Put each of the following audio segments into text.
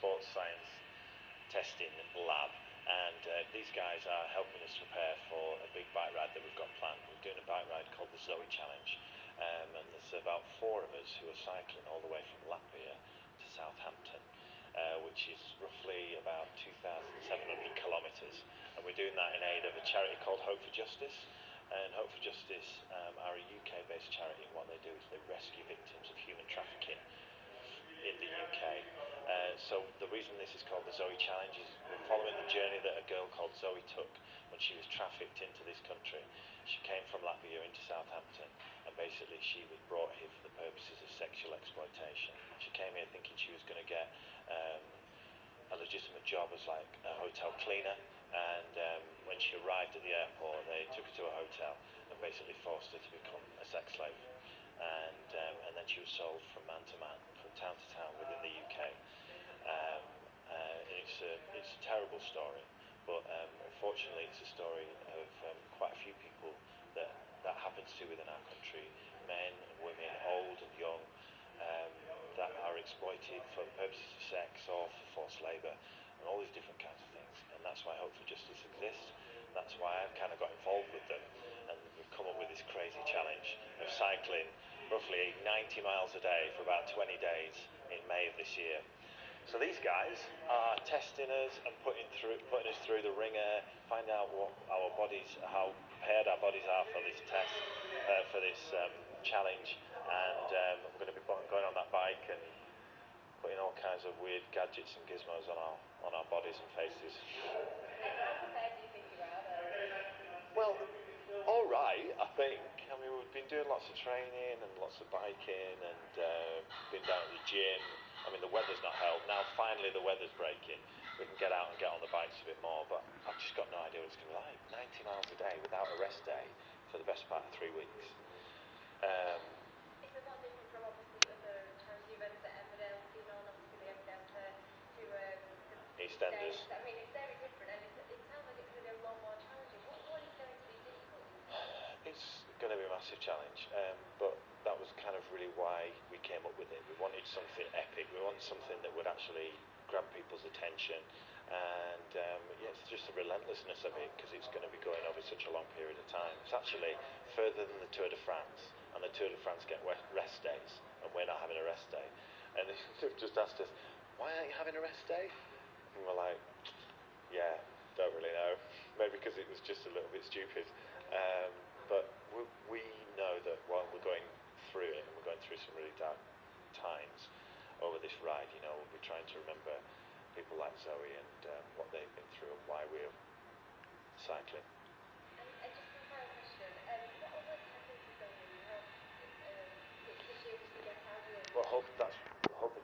sports science testing lab, and these guys are helping us prepare for a big bike ride that we've got planned. We're doing a bike ride called the Zoe Challenge, and there's about 4 of us who are cycling all the way from Latvia to Southampton, which is roughly about 2,700 kilometres, and we're doing that in aid of a charity called Hope for Justice. And Hope for Justice are a UK-based charity, and what they do is they rescue victims of human trafficking in the UK. So the reason this is called the Zoe Challenge is we're following the journey that a girl called Zoe took when she was trafficked into this country. She came from Latvia into Southampton, and basically she was brought here for the purposes of sexual exploitation. She came here thinking she was going to get a legitimate job as like a hotel cleaner, and when she arrived at the airport they took her to a hotel and basically forced her to become a sex slave, and then she was sold from man to man, from town to town within the UK. It's a terrible story, but unfortunately it's a story of quite a few people that happens to within our country, men and women, old and young, that are exploited for the purposes of sex or for forced labour and all these different kinds of things. And that's why Hope for Justice exists. That's why I've kind of got involved with them, and we've come up with this crazy challenge of cycling roughly 90 miles a day for about 20 days in May of this year. So these guys are testing us and putting us through the ringer, find out what our bodies, how prepared our bodies are for this test, for this challenge, and we're going to be going on that bike and putting all kinds of weird gadgets and gizmos on our bodies and faces. How prepared do you think you are, though? Well, all right, I think. I mean, we've been doing lots of training and lots of biking, and been down at the gym. I mean, the weather's not helped. Now, finally, the weather's breaking. We can get out and get on the bikes a bit more, but I've just got no idea what it's going to be like. 90 miles a day without a rest day for the best part of 3 weeks. It's a lot different from obviously other charity events that Emmerdale's been on. Obviously, they have down to EastEnders. I mean, it's very different, and it sounds like it's going to be a lot more challenging. What is going to be difficult? It's going to be a massive challenge, but that was kind of really why we came up with it. We wanted something epic. We wanted something that would actually grab people's attention, and it's just the relentlessness of it, because it's going to be going over such a long period of time. It's actually further than the Tour de France, and the Tour de France get rest days, and we're not having a rest day. And they've just asked us, why aren't you having a rest day? And we're like, yeah, don't really know. Maybe because it was just a little bit stupid. But we know that while we're going through it, and we're going through some really dark times over this ride, we'll be trying to remember people like Zoe and what they've been through and why we're cycling. And just one final question. What other tactics is going to help this year just to get out here? Well, Hope for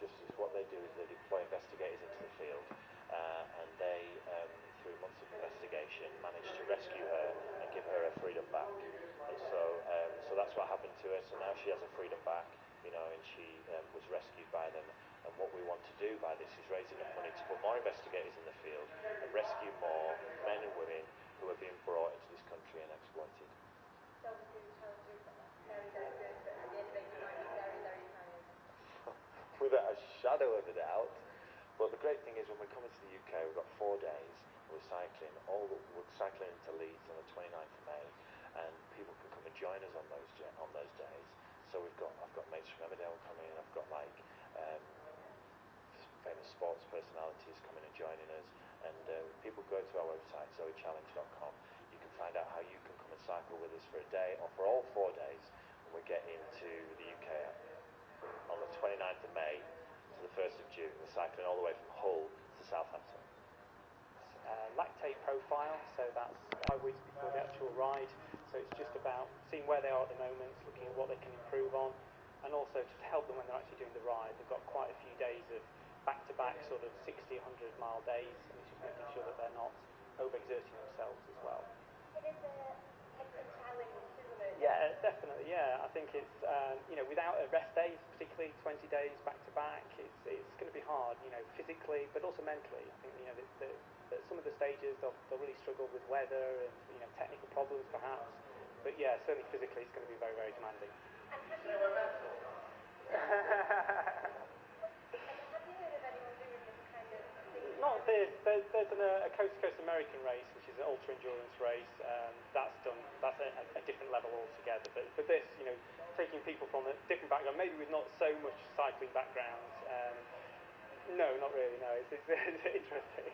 Justice, what they do is they deploy investigators into the field, and they, through months of investigation, managed to rescue her and give her her freedom back. And so that's what happened to her. So now she has her freedom back, and she was rescued by them. And what we want to do by this is raise enough money to put more investigators in the field and rescue more men and women who are being brought into this country and exploited. So obviously the challenge is very, very good, but at the end of it you might be very, very tired. Without a shadow of a doubt. But the great thing is when we come into the UK, we've got 4 days, we're cycling into Leeds on the 29th of May, and people can come and join us on those days. So I've got mates from Emmerdale coming, I've got famous sports personalities coming and joining us, and people go to our website, zoechallenge.com. You can find out how you can come and cycle with us for a day or for all 4 days when we get into the UK on the 29th of May to the 1st of June. We're cycling all the way from Hull to Southampton. Lactate profile, so that's 5 weeks before the actual ride. So it's just about seeing where they are at the moment, looking at what they can improve on, and also to help them when they're actually doing the ride. They've got quite a few days of back-to-back sort of 60, 100-mile days, and it's just making sure that they're not overexerting themselves as well. It is a challenge, isn't it? Yeah, definitely. Yeah, I think it's without a rest days, particularly 20 days back-to-back, it's going to be hard, physically, but also mentally. I think that some of the stages they'll really struggle with weather and technical problems perhaps, but yeah, certainly physically it's going to be very, very demanding. And have you heard of anyone doing this kind of There's a coast-to-coast American race, which is an ultra-endurance race. That's a different level altogether. But this, taking people from a different background, maybe with not so much cycling backgrounds. No, not really. No, it's interesting.